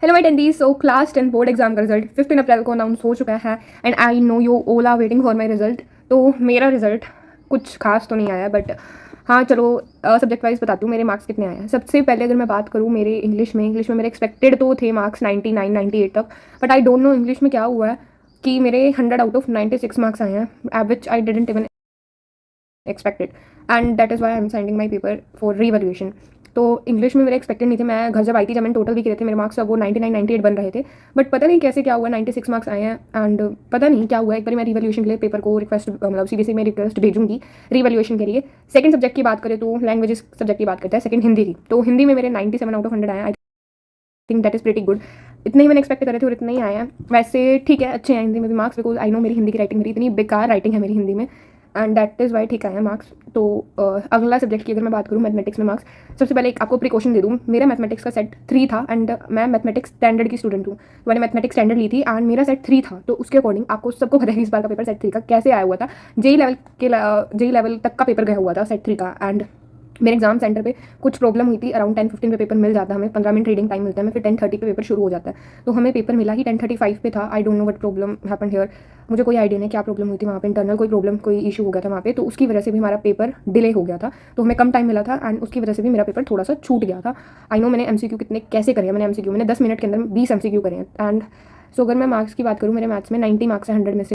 Hello my tendies. So class 10 board exam का result 15 April को announce हो चुका है and I know you all are waiting for my result. तो मेरा रिजल्ट कुछ खास तो नहीं आया, बट हाँ चलो सब्जेक्ट वाइज बताती हूँ मेरे मार्क्स कितने आए हैं। सबसे पहले अगर मैं बात करूँ मेरे इंग्लिश में मेरे एक्सपेक्टेड तो थे मार्क्स 99 98 तक, but I don't know English में क्या हुआ है कि मेरे 100 आउट ऑफ 96 मार्क्स आए हैं, which I didn't even expected and that is why I am sending my paper for revaluation. तो इंग्लिश में मेरे एक्सपेक्टेड नहीं थे। मैं घर जब आई थी, जब मैंने टोटल भी किए थे, मेरे मार्क्स अब वो 99 98 बन रहे थे, बट पता नहीं कैसे क्या हुआ 96 मार्क्स आए हैं एंड पता नहीं क्या हुआ। एक बार मैं रीवैल्यूएशन के लिए पेपर को रिक्वेस्ट मतलब सीबीएसई में रिक्वेस्ट भेजूंगी रीवैल्यूएशन के लिए। सेकंड सब्जेक्ट की बात करें तो लैंग्वेजेस सब्जेक्ट की बात करते हैं, सेकंड हिंदी की। तो हिंदी में मेरे 97 आउट ऑफ 100 आए। I think that is pretty good. इतने ही मैंने एक्सपेक्ट करे थे और इतने ही आए हैं। वैसे ठीक है, अच्छे हैं हिंदी में भी मार्क्स, बिकॉज आई नो मेरी हिंदी की राइटिंग मेरी इतनी बेकार राइटिंग है मेरी हिंदी में, एंड दैट इज़ वाई ठीक आए हैं मार्क्स। तो अगला सब्जेक्ट की अगर मैं बात करूँ मैथमेटिक्स में मार्क्स, सबसे पहले एक आपको प्रिकॉशन दे दूँ। मेरा मैथमेटिक्स का सेट 3 था एंड मैं मैथमेटिक्स स्टैंडर्ड की स्टूडेंट हूँ। मैंने मैथमेटिक्स स्टैंडर्ड ली थी एंड मेरा सेट 3 था, तो उसके अकॉर्डिंग आपको सबको पता है इस बार का पेपर सेट 3 का कैसे आया हुआ था। जेई लेवल तक का पेपर गया हुआ था सेट 3 का। एंड मेरे एग्जाम सेंटर पे कुछ प्रॉब्लम हुई थी। अराउंड 10-15 पे पेपर मिल जाता है हमें, 15 मिनट रीडिंग टाइम मिलता है हमें, फिर 10:30 पे पेपर शुरू हो जाता है। तो हमें पेपर मिला ही 10:35 पे था। I don't know what problem happened here. मुझे कोई आइडिया नहीं क्या प्रॉब्लम हुई थी वहाँ पे, इंटरनल कोई प्रॉब्लम कोई इशू हो गया था वहाँ पे, तो उसकी वजह से भी हमारा पेपर डिले हो गया था। तो हमें कम टाइम मिला था एंड उसकी वजह से भी मेरा पेपर थोड़ा सा छूट गया था। आई नो मैंने एमसीक्यू कितने कैसे करे हैं। मैंने 10 मिनट के अंदर 20 एमसीक्यू करे हैं। एंड सो अगर मैं मार्क्स की बात करूँ, मेरे मैथ्स में 90 मार्क्स है 100 में से।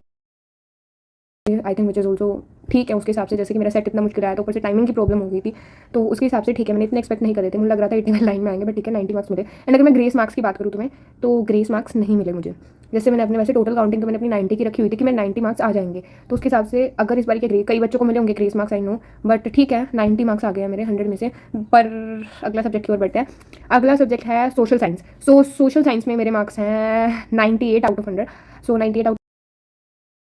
I think which is also ठीक है उसके हिसाब से। जैसे कि मेरा सेट इतना मुश्किल आया तो ऊपर से टाइमिंग की प्रॉब्लम हो गई थी, तो उसके हिसाब से ठीक है। मैंने इतने एक्सपेक्ट नहीं करे थे, मुझे लग रहा था 81 लाइन में आएंगे, बट ठीक है 90 मार्क्स मिले। एंड अगर मैं ग्रेस मार्क्स की बात करूँ तुम्हें, तो ग्रेस मार्क्स नहीं मिले मुझे। जैसे मैंने अपने वैसे टोटल काउंटिंग तो मैंने अपनी 90 की रखी हुई थी कि मैं 90 मार्क्स आ जाएंगे, तो उसके हिसाब से अगर इस बार के कई बच्चों को मिले होंगे grace marks I know, but ठीक है 90 मार्क्स आ गए हैं मेरे 100 में से। पर अगला सब्जेक्ट की ओर बढ़ते हैं। अगला सब्जेक्ट है सोशल साइंस। सोशल साइंस में मेरे मार्क्स हैं 98 आउट ऑफ 100। सो 98 ऑफ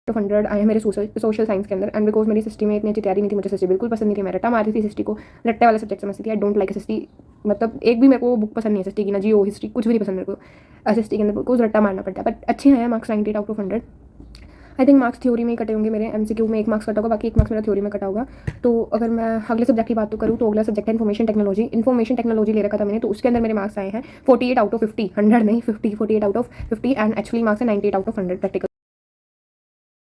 100 आए हैं मेरे सोशल साइंस के अंदर। एंड बिकॉज मेरी सिस्टी में इतनी अच्छी तैयारी नहीं थी, मुझे सिस्टी बिल्कुल पसंद नहीं थी। मैं रट्टा मारती थी सिस्टी को, रट्टे वाला सब्जेक्ट समझती थी। आई डोंट लाइक सिस्टी, मतलब एक भी मेरे को बुक पसंद नहीं है सिस्टी की, ना जियो हिस्ट्री कुछ भी नहीं पसंद मेरे को सिस्टी के अंदर, बिकॉज रट्टा मारना पड़ता है। बट अच्छे हैं marks 98 out of 100। I think marks theory में ही कटे होंगे मेरे, एमसीक्यू में 1 मार्क्स कटा होगा, बाकी 1 मार्क्स मेरा थ्योरी में कटा होगा। तो अगर मैं अगले सब्जेक्ट की बात तो करूँ, तो अगला सब्जेक्ट है इन्फॉर्मेशन टेक्नोलॉजी ले रखा था मैंने, तो उसके अंदर मेरे मार्क्स आए हैं 48 आउट ऑफ 50, 100 नहीं 50, 48 out of 50 and actually marks है 98 आउट ऑफ 100 प्रैक्टिकल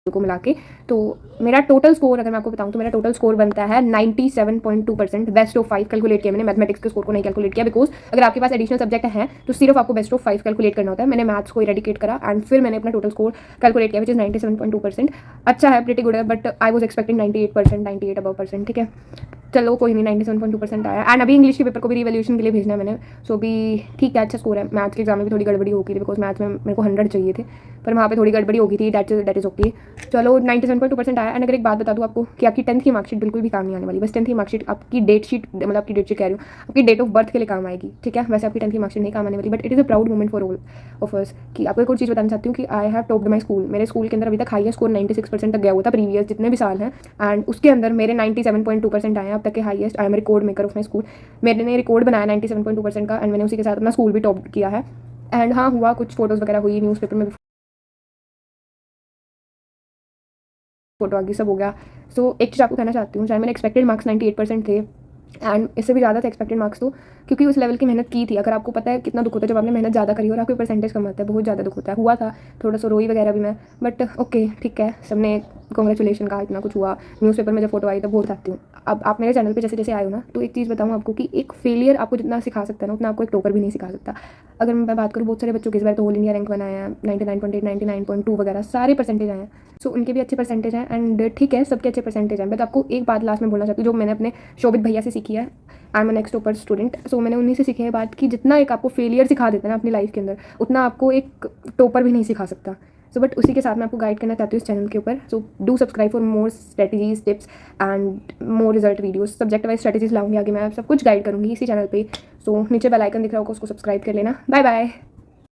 को मिला के। तो मेरा टोटल स्कोर अगर मैं आपको बताऊं तो मेरा टोटल स्कोर बनता है 97.2%। बेस्ट ऑफ 5 कैलकुलेट किया मैंने, मैथमेटिक्स के स्कोर को नहीं कैलकुलेट किया, बिकॉज अगर आपके पास एडिशनल सब्जेक्ट है तो सिर्फ आपको बेस्ट ऑफ 5 कैलकुलेट करना होता है। मैंने मैथ्स को इरेडिकेट करा एंड फिर मैंने अपना टोटल स्कोर कैलकुलेट किया, विच इज 97.2%। अच्छा है, प्रीटी गुड है, but I was expecting 98%, 98 above percent. ठीक है चलो कोई नहीं, 97.2% आया। एंड अभी इंग्लिश के पेपर को भी रिवैल्यूएशन के लिए भेजना है मैंने, सो भी ठीक है, अच्छा स्कोर है। मैथ्स के एग्जाम में भी थोड़ी गड़बड़ी हो गई थी, बिकॉज मैथ्स में मेरे को 100 चाहिए थे, पर वहाँ पे थोड़ी गड़बड़ी हो गई थी। That is okay. चलो 97.2% आया। एंड अगर एक बात बता दूँ आपको कि आपकी 10th की मार्कशीट बिल्कुल भी काम नहीं आने वाली। बस 10th की मार्कशीट आपकी डेट शीट, मतलब आपकी डेट शीट कह रही हूँ, आपकी डेट ऑफ बर्थ के लिए काम आएगी। ठीक है, वैसे आपकी 10th की मार्कशीट नहीं काम आने वाली, but it is a proud moment for all of us. कि आपको एक और चीज़ बताना चाहती हूँ कि I have topped my school. मेरे स्कूल के अंदर अभी तक हाईएस्ट स्कोर 96% तक गया हुआ था प्रीवियस जितने भी साल हैं, एंड उसके अंदर मेरे 97.2% आए हैं अब तक के highest. I am record maker of my school. मैंने रिकॉर्ड बनाया 97.2% का, एंड मैंने उसी के साथ अपना स्कूल भी टॉप किया है। एंड हाँ हुआ, कुछ फोटोज़ वगैरह हुई, न्यूज़पेपर में फोटो आ गई, सब हो गया। सो एक चीज़ आपको कहना चाहती हूँ, चाहे मैंने एक्सपेक्टेड मार्क्स 98% थे एंड इससे भी ज़्यादा थे एक्सपेक्टेड मार्क्स, तो क्योंकि उस लेवल की मेहनत की थी। अगर आपको पता है कितना दुख होता है जब आपने मेहनत ज़्यादा करी और आपकी परसेंटेज कम आता है, बहुत ज़्यादा दुख होता है। हुआ था थोड़ा सा, रोई वगैरह भी मैं, बट ओके ठीक है, सबने कॉन्ग्रेचुलेशन कहा, इतना कुछ हुआ। न्यूज़पेपर में जब फोटो आई तब बोल सकती हूँ। अब आप मेरे चैनल पे जैसे जैसे आए हो ना, तो एक चीज़ बताऊँ आपको कि एक फेलियर आपको जितना सिखा सकता है ना, उतना आपको एक टॉपर भी नहीं सिखा सकता। अगर मैं बात करूँ बहुत सारे बच्चों के, इस बार तो ऑल इंडिया रैंक बनाया है 99.8, 99.2 वगैरह सारे परसेंटेज आए हैं। सो उनके भी अच्छे परसेंटेज हैं एंड ठीक है, सबके अच्छे परसेंटेज हैं। बट आपको एक बात लास्ट में बोलना चाहती हूँ, जो मैंने अपने शोभित भैया से सीखी है। I am next topper student, so मैंने उन्हीं से सीखी है बात कि जितना एक आपको फेलियर सिखा देता है ना अपनी लाइफ के अंदर, उतना आपको एक टॉपर भी नहीं सिखा सकता। सो बट उसी के साथ मैं आपको गाइड करना चाहती हूँ इस चैनल के ऊपर। So do subscribe for more strategies, tips and more result videos. Subject wise strategies लाऊंगी आगे, मैं सब कुछ गाइड करूँगी इसी चैनल पे। सो नीचे बेल आइकन दिख रहा होगा, उसको सब्सक्राइब कर लेना। Bye bye.